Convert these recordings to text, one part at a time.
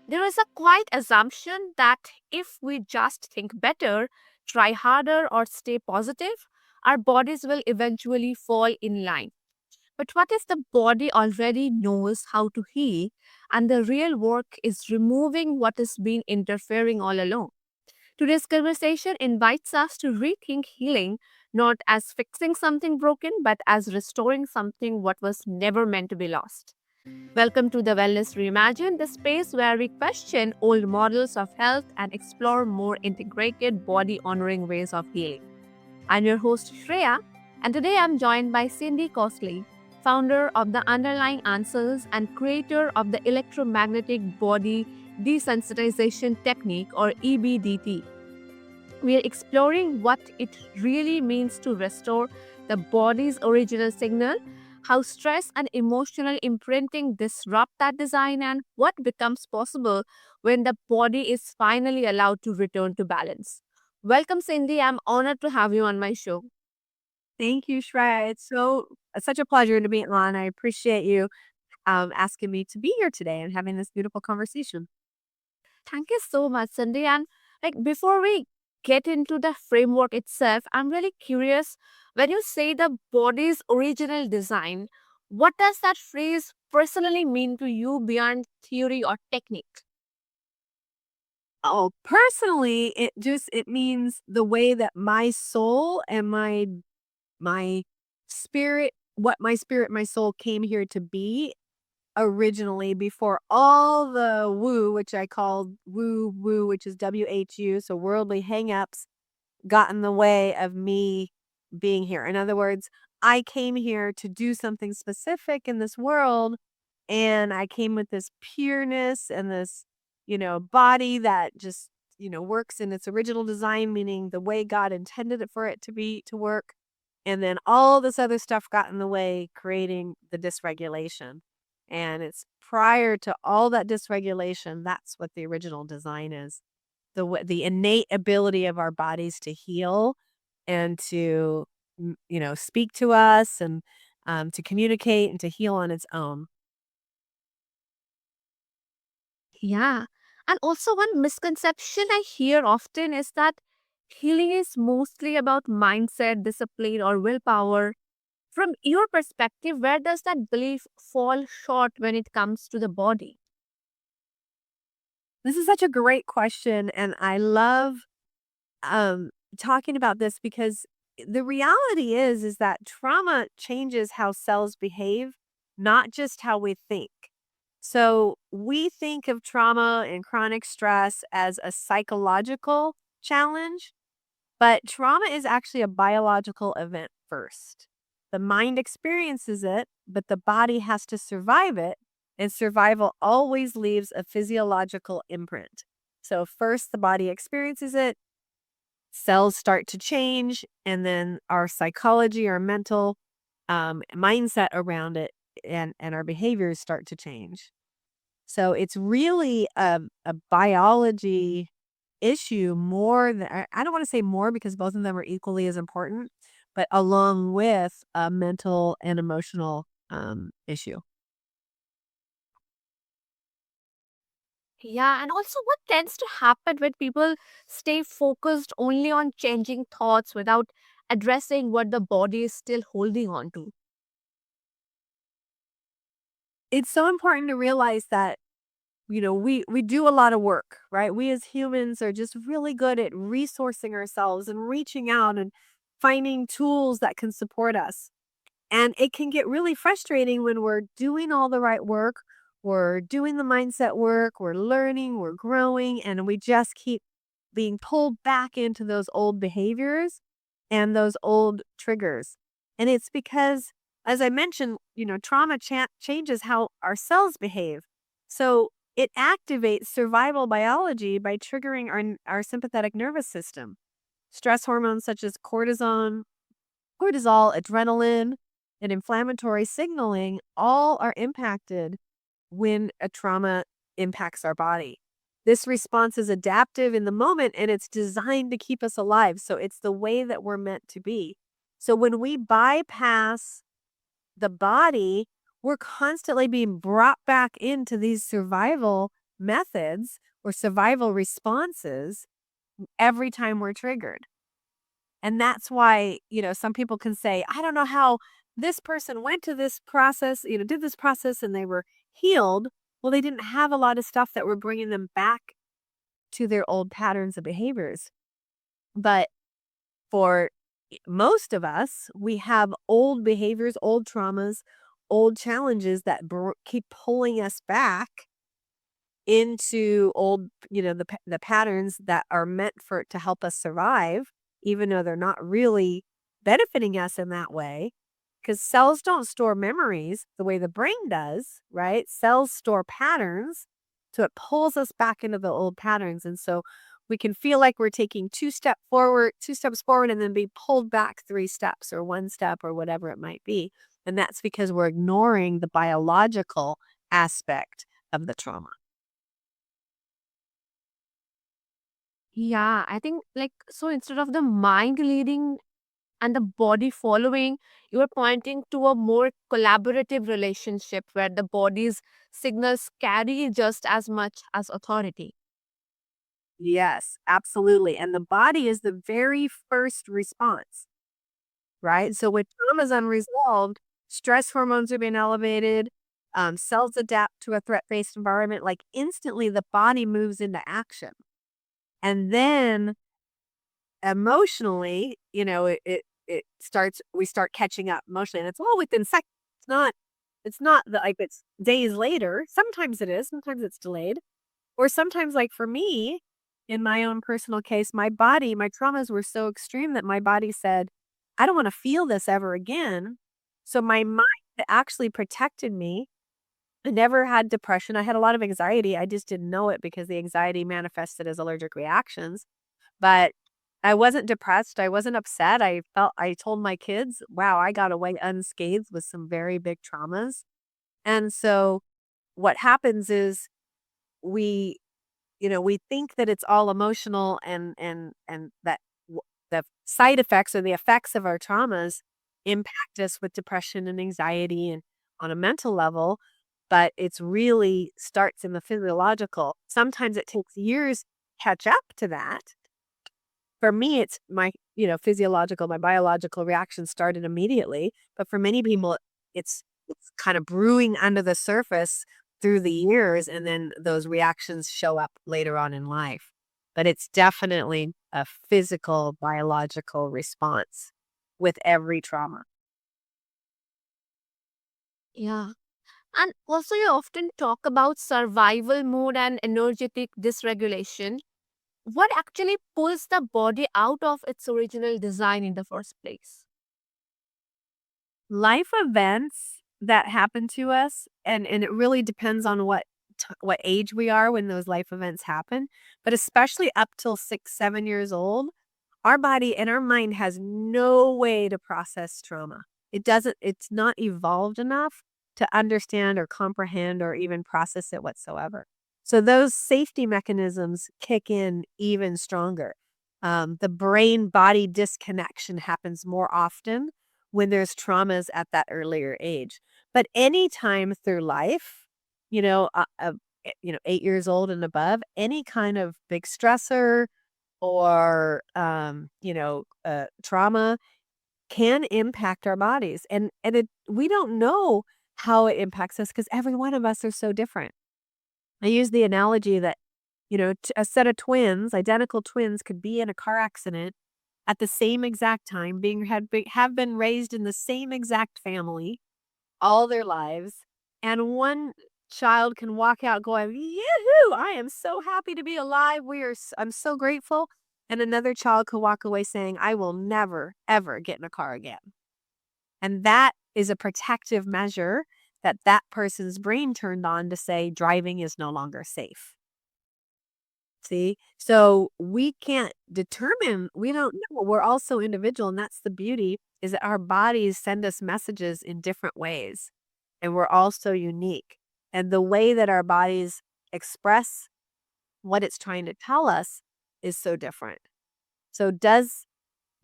There is a quiet assumption that if we just think better, try harder, or stay positive, our bodies will eventually fall in line. But what if the body already knows how to heal and the real work is removing what has been interfering all along? Today's conversation invites us to rethink healing not as fixing something broken, but as restoring something what was never meant to be lost. Welcome to the Wellness Reimagined, the space where we question old models of health and explore more integrated, body honoring ways of healing. I'm your host, Shreya, and today I'm joined by Cindy Costley, founder of the Underlying Answers and creator of the Electromagnetic Body Desensitization Technique, or EBDT. We are exploring what it really means to restore the body's original signal, how stress and emotional imprinting disrupt that design, and what becomes possible when the body is finally allowed to return to balance. Welcome, Cindy. I'm honored to have you on my show. Thank you, Shreya. It's such a pleasure to be on. I appreciate you asking me to be here today and having this beautiful conversation. Thank you so much, Cindy. And before we get into the framework itself, I'm really curious when you say the body's original design, what does that phrase personally mean to you beyond theory or technique? Oh, personally, it means the way that my soul and my spirit, what my spirit, my soul came here to be originally before all the woo, which I called woo woo, which is WHU, so worldly hangups got in the way of me being here. In other words, I came here to do something specific in this world, and I came with this pureness and this, body that just, works in its original design, meaning the way God intended it for it to work. And then all this other stuff got in the way, creating the dysregulation. And it's prior to all that dysregulation, that's what the original design is, the innate ability of our bodies to heal and to speak to us and to communicate and to heal on its own. Yeah. And also, one misconception I hear often is that healing is mostly about mindset, discipline, or willpower. From your perspective, where does that belief fall short when it comes to the body? This is such a great question, and I love um, talking about this because the reality is that trauma changes how cells behave, not just how we think. So we think of trauma and chronic stress as a psychological challenge, but trauma is actually a biological event first. The mind experiences it, but the body has to survive it, and survival always leaves a physiological imprint. So, first, the body experiences it, cells start to change, and then our psychology, our mental mindset around it, and our behaviors start to change. So it's really a biology issue more than I don't want to say more because both of them are equally as important, but along with a mental and emotional issue. Yeah, and also what tends to happen when people stay focused only on changing thoughts without addressing what the body is still holding on to? It's so important to realize that we do a lot of work, right? We as humans are just really good at resourcing ourselves and reaching out and finding tools that can support us. And it can get really frustrating when we're doing all the right work, we're doing the mindset work, we're learning, we're growing, and we just keep being pulled back into those old behaviors and those old triggers. And it's because, as I mentioned, trauma changes how our cells behave. So it activates survival biology by triggering our sympathetic nervous system. Stress hormones such as cortisol, adrenaline, and inflammatory signaling all are impacted when a trauma impacts our body. This response is adaptive in the moment and it's designed to keep us alive. So it's the way that we're meant to be. So when we bypass the body, we're constantly being brought back into these survival methods or survival responses every time we're triggered. And that's why, some people can say, I don't know how this person went to this process, did this process and they were healed. Well, they didn't have a lot of stuff that were bringing them back to their old patterns and behaviors. But for most of us, we have old behaviors, old traumas, old challenges that keep pulling us back into old, the patterns that are meant for to help us survive, even though they're not really benefiting us in that way. Because cells don't store memories the way the brain does, right? Cells store patterns. So it pulls us back into the old patterns. And so we can feel like we're taking two steps forward and then be pulled back 3 steps or 1 step or whatever it might be. And that's because we're ignoring the biological aspect of the trauma. Yeah, I think like so instead of the mind leading and the body following, you are pointing to a more collaborative relationship where the body's signals carry just as much as authority. Yes, absolutely. And the body is the very first response, right? So when trauma is unresolved, stress hormones are being elevated, cells adapt to a threat based environment. Like instantly, the body moves into action. And then emotionally, it starts, we start catching up emotionally. And it's all within seconds. Like it's days later. Sometimes it is, sometimes it's delayed. Or sometimes, like for me, in my own personal case, my traumas were so extreme that my body said, I don't want to feel this ever again. So my mind actually protected me. I never had depression. I had a lot of anxiety. I just didn't know it because the anxiety manifested as allergic reactions. But I wasn't depressed. I wasn't upset. I told my kids, wow, I got away unscathed with some very big traumas. And so what happens is we we think that it's all emotional and that the side effects or the effects of our traumas impact us with depression and anxiety and on a mental level, but it's really starts in the physiological. Sometimes it takes years to catch up to that. For me, it's my biological reaction started immediately, but for many people, it's kind of brewing under the surface through the years, and then those reactions show up later on in life. But it's definitely a physical, biological response with every trauma. Yeah. And also, you often talk about survival mode and energetic dysregulation. What actually pulls the body out of its original design in the first place? Life events that happen to us, and it really depends on what age we are when those life events happen, but especially up till 6, 7 years old, our body and our mind has no way to process trauma. It's not evolved enough to understand or comprehend or even process it whatsoever. So those safety mechanisms kick in even stronger. The brain body disconnection happens more often when there's traumas at that earlier age. But anytime through life, you know, 8 years old and above, any kind of big stressor or trauma can impact our bodies, and we don't know how it impacts us because every one of us are so different. I use the analogy that a set of twins, identical twins, could be in a car accident at the same exact time, have been raised in the same exact family all their lives, and one child can walk out going, "Yoo-hoo, I am so happy to be alive. I'm so grateful." And another child could walk away saying, "I will never ever get in a car again." And that is a protective measure that that person's brain turned on to say driving is no longer safe. See? So we can't determine, we don't know. We're also individual, and that's the beauty is that our bodies send us messages in different ways, and we're all so unique. And the way that our bodies express what it's trying to tell us is so different. So does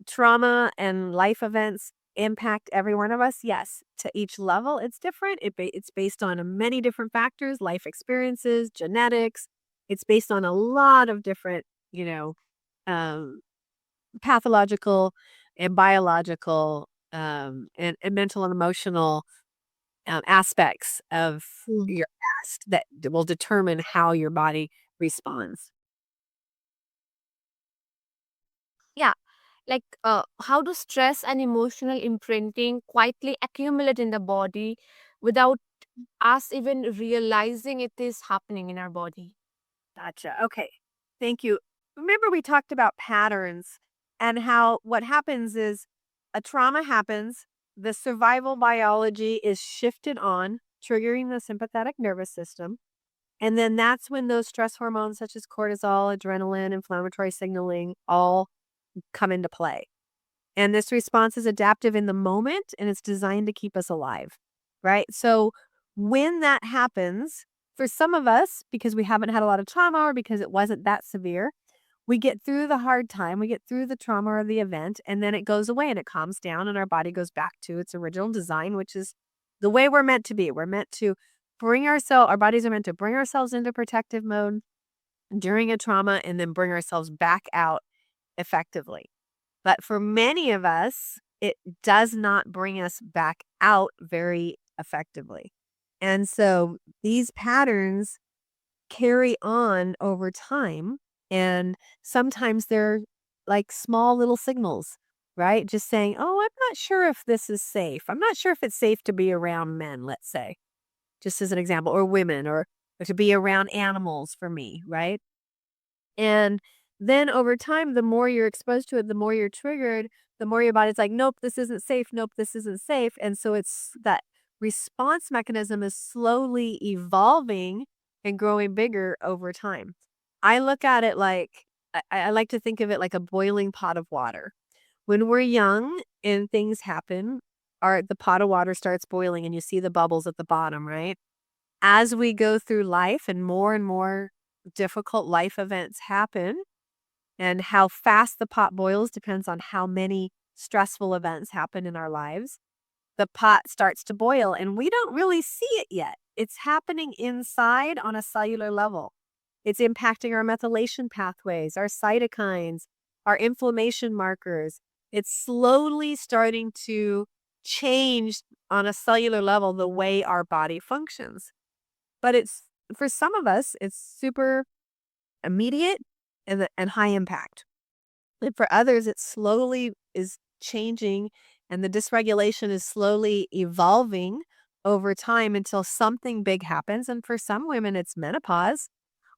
trauma and life events impact every one of us? Yes. To each level, it's different. It's based on many different factors, life experiences, genetics. It's based on a lot of different, um, pathological and biological and mental and emotional aspects of Mm. your past that will determine how your body responds. Yeah, like how do stress and emotional imprinting quietly accumulate in the body without us even realizing it is happening in our body? Gotcha. Okay. Thank you. Remember, we talked about patterns and how what happens is a trauma happens, the survival biology is shifted on, triggering the sympathetic nervous system. And then that's when those stress hormones, such as cortisol, adrenaline, inflammatory signaling, all come into play. And this response is adaptive in the moment and it's designed to keep us alive, right? So when that happens, for some of us, because we haven't had a lot of trauma or because it wasn't that severe, we get through the hard time, we get through the trauma or the event, and then it goes away and it calms down and our body goes back to its original design, which is the way we're meant to be. We're meant to our bodies are meant to bring ourselves into protective mode during a trauma and then bring ourselves back out effectively. But for many of us, it does not bring us back out very effectively. And so these patterns carry on over time. And sometimes they're like small little signals, right? Just saying, oh, I'm not sure if this is safe. I'm not sure if it's safe to be around men, let's say, just as an example, or women, or to be around animals for me, right? And then over time, the more you're exposed to it, the more you're triggered, the more your body's like, nope, this isn't safe. Nope, this isn't safe. And so it's that response mechanism is slowly evolving and growing bigger over time. I look at it like, I like to think of it like a boiling pot of water. When we're young and things happen, the pot of water starts boiling and you see the bubbles at the bottom, right? As we go through life and more difficult life events happen, and how fast the pot boils depends on how many stressful events happen in our lives. The pot starts to boil and we don't really see it yet. It's happening inside on a cellular level. It's impacting our methylation pathways, our cytokines, our inflammation markers. It's slowly starting to change on a cellular level the way our body functions. But it's for some of us, it's super immediate and high impact. And for others, it slowly is changing and the dysregulation is slowly evolving over time until something big happens. And for some women, it's menopause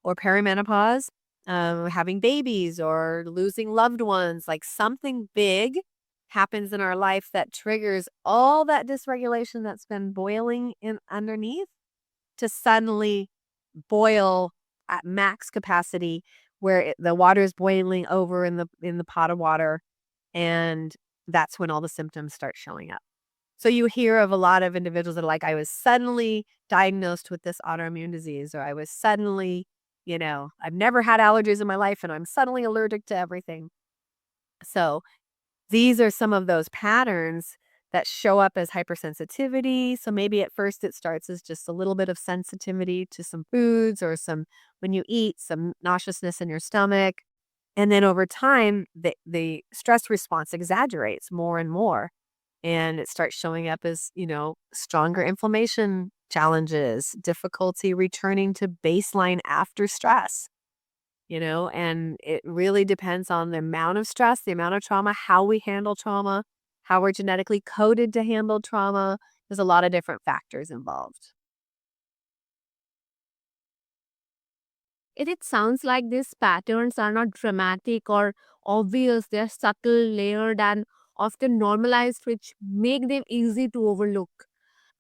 or perimenopause, having babies or losing loved ones. Like something big happens in our life that triggers all that dysregulation that's been boiling in underneath to suddenly boil at max capacity where the water is boiling over in the pot of water, and that's when all the symptoms start showing up. So you hear of a lot of individuals that are like, I was suddenly diagnosed with this autoimmune disease, or I was suddenly, I've never had allergies in my life and I'm suddenly allergic to everything. So these are some of those patterns that show up as hypersensitivity. So maybe at first it starts as just a little bit of sensitivity to some foods or when you eat, some nauseousness in your stomach. And then over time, the stress response exaggerates more and more. And it starts showing up as, stronger inflammation challenges, difficulty returning to baseline after stress. And it really depends on the amount of stress, the amount of trauma, how we handle trauma, how we're genetically coded to handle trauma. There's a lot of different factors involved. It sounds like these patterns are not dramatic or obvious, they're subtle, layered, and often normalized, which make them easy to overlook.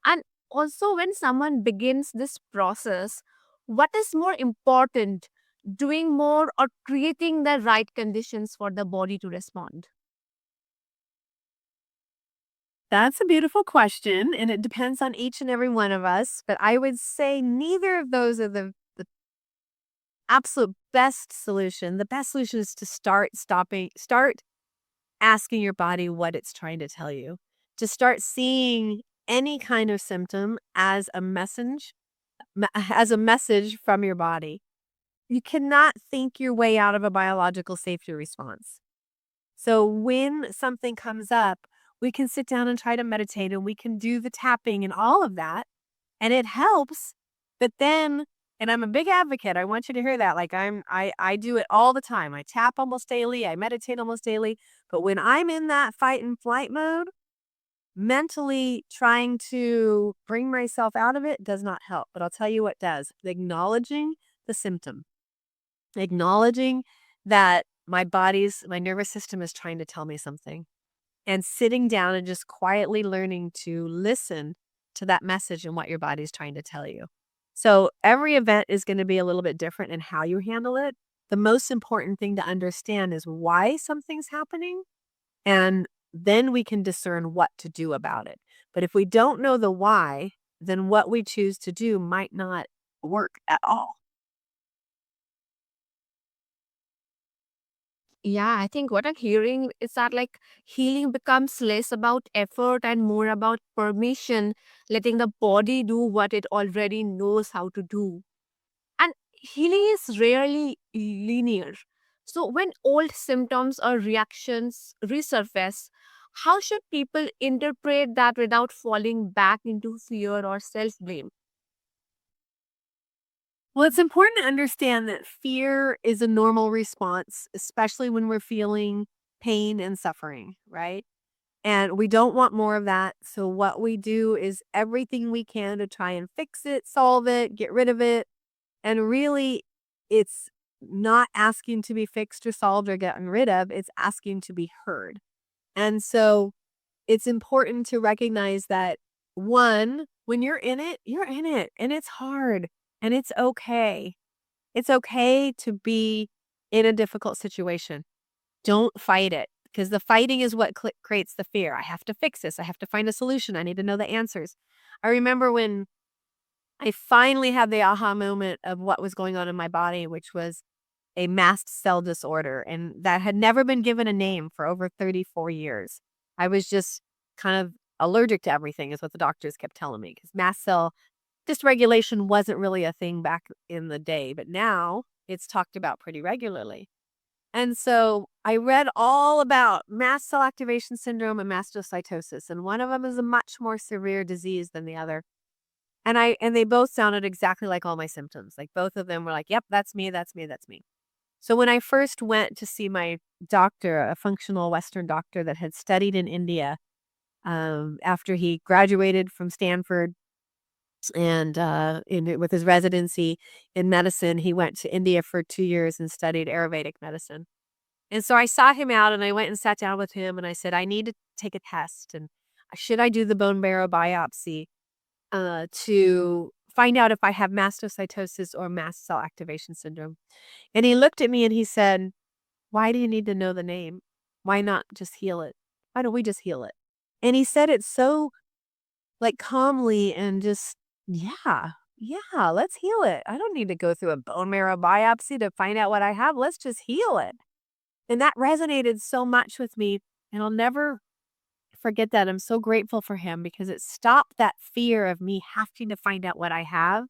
And also, when someone begins this process, what is more important, doing more or creating the right conditions for the body to respond? That's a beautiful question, and it depends on each and every one of us. But I would say neither of those are the absolute best solution. The best solution is to start asking your body what it's trying to tell you. to start seeing any kind of symptom as a message from your body. You cannot think your way out of a biological safety response. So when something comes up, we can sit down and try to meditate and we can do the tapping and all of that. And it helps. But then, and I'm a big advocate. I want you to hear that. Like I do it all the time. I tap almost daily. I meditate almost daily. But when I'm in that fight and flight mode, mentally trying to bring myself out of it does not help. But I'll tell you what does. Acknowledging the symptom, acknowledging that my nervous system is trying to tell me something, and sitting down and just quietly learning to listen to that message and what your body's trying to tell you. So every event is going to be a little bit different in how you handle it. The most important thing to understand is why something's happening, and then we can discern what to do about it. But if we don't know the why, then what we choose to do might not work at all. Yeah, I think what I'm hearing is that like healing becomes less about effort and more about permission, letting the body do what it already knows how to do. And healing is rarely linear. So when old symptoms or reactions resurface, how should people interpret that without falling back into fear or self blame? Well, it's important to understand that fear is a normal response, especially when we're feeling pain and suffering, right? And we don't want more of that. So, what we do is everything we can to try and fix it, solve it, get rid of it. And really, it's not asking to be fixed or solved or gotten rid of, it's asking to be heard. And so, it's important to recognize that one, when you're in it and it's hard and it's okay. It's okay to be in a difficult situation. Don't fight it because the fighting is what creates the fear. I have to fix this. I have to find a solution. I need to know the answers. I remember when I finally had the aha moment of what was going on in my body, which was a mast cell disorder. And that had never been given a name for over 34 years. I was just kind of allergic to everything, is what the doctors kept telling me, because mast cell dysregulation wasn't really a thing back in the day. But now it's talked about pretty regularly. And so I read all about mast cell activation syndrome and mastocytosis, and one of them is a much more severe disease than the other. And they both sounded exactly like all my symptoms. Like both of them were like, "Yep, that's me, that's me, that's me." So when I first went to see my doctor, a functional Western doctor that had studied in India, after he graduated from Stanford and with his residency in medicine, he went to India for 2 years and studied Ayurvedic medicine. And so I sought him out and I went and sat down with him and I said, I need to take a test. And should I do the bone marrow biopsy to find out if I have mastocytosis or mast cell activation syndrome? And he looked at me and he said, why do you need to know the name? Why not just heal it? Why don't we just heal it? And he said it so like calmly and just, yeah, yeah, let's heal it. I don't need to go through a bone marrow biopsy to find out what I have. Let's just heal it. And that resonated so much with me, and I'll never forget that. I'm so grateful for him because it stopped that fear of me having to find out what I have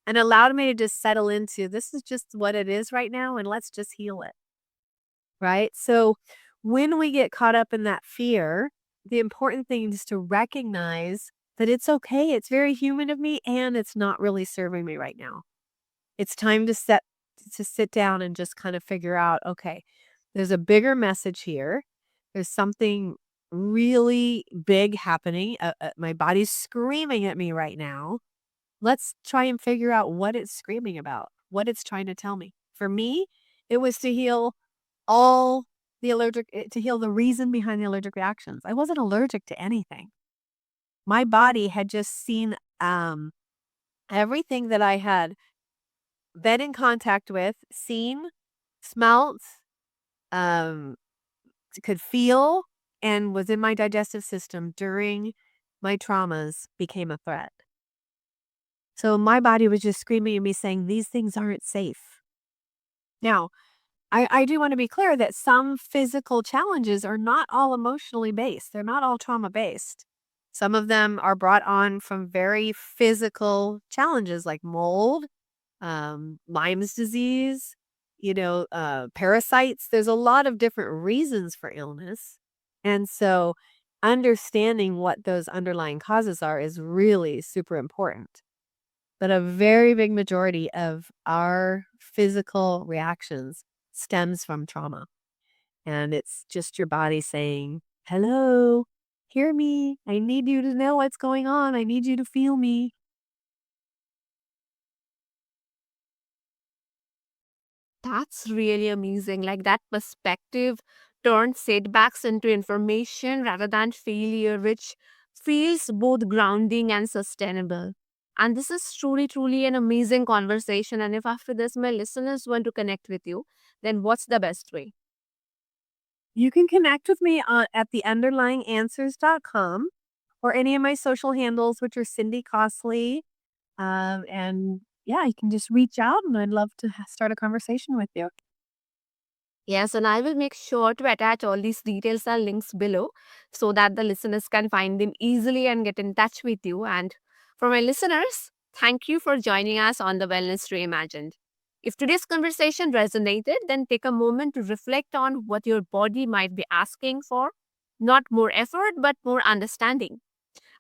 and allowed me to just settle into this is just what it is right now and let's just heal it. Right? So when we get caught up in that fear, the important thing is to recognize that it's okay. It's very human of me and it's not really serving me right now. It's time to sit down and just kind of figure out, okay, there's a bigger message here. There's something really big happening. My body's screaming at me right now. Let's try and figure out what it's screaming about, what it's trying to tell me. For me, it was to heal all to heal the reason behind the allergic reactions. I wasn't allergic to anything. My body had just seen everything that I had been in contact with, seen, smelt, um, could feel, and was in my digestive system during my traumas became a threat. So my body was just screaming at me saying, these things aren't safe. Now, I do want to be clear that some physical challenges are not all emotionally based. They're not all trauma based. Some of them are brought on from very physical challenges like mold, Lyme's disease, parasites. There's a lot of different reasons for illness. And so understanding what those underlying causes are is really super important. But a very big majority of our physical reactions stems from trauma. And it's just your body saying, hello, hear me. I need you to know what's going on. I need you to feel me. That's really amazing. Like that perspective turns setbacks into information rather than failure, which feels both grounding and sustainable. And this is truly, truly an amazing conversation. And if after this my listeners want to connect with you, then what's the best way? You can connect with me at theunderlyinganswers.com or any of my social handles, which are Cindy Costley. And yeah, you can just reach out and I'd love to start a conversation with you. Yes, and I will make sure to attach all these details and links below so that the listeners can find them easily and get in touch with you. And for my listeners, thank you for joining us on the Wellness Reimagined. If today's conversation resonated, then take a moment to reflect on what your body might be asking for. Not more effort, but more understanding.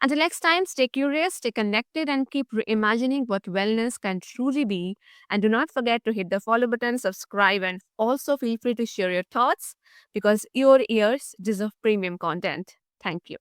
Until next time, stay curious, stay connected, and keep reimagining what wellness can truly be. And do not forget to hit the follow button, subscribe, and also feel free to share your thoughts because your ears deserve premium content. Thank you.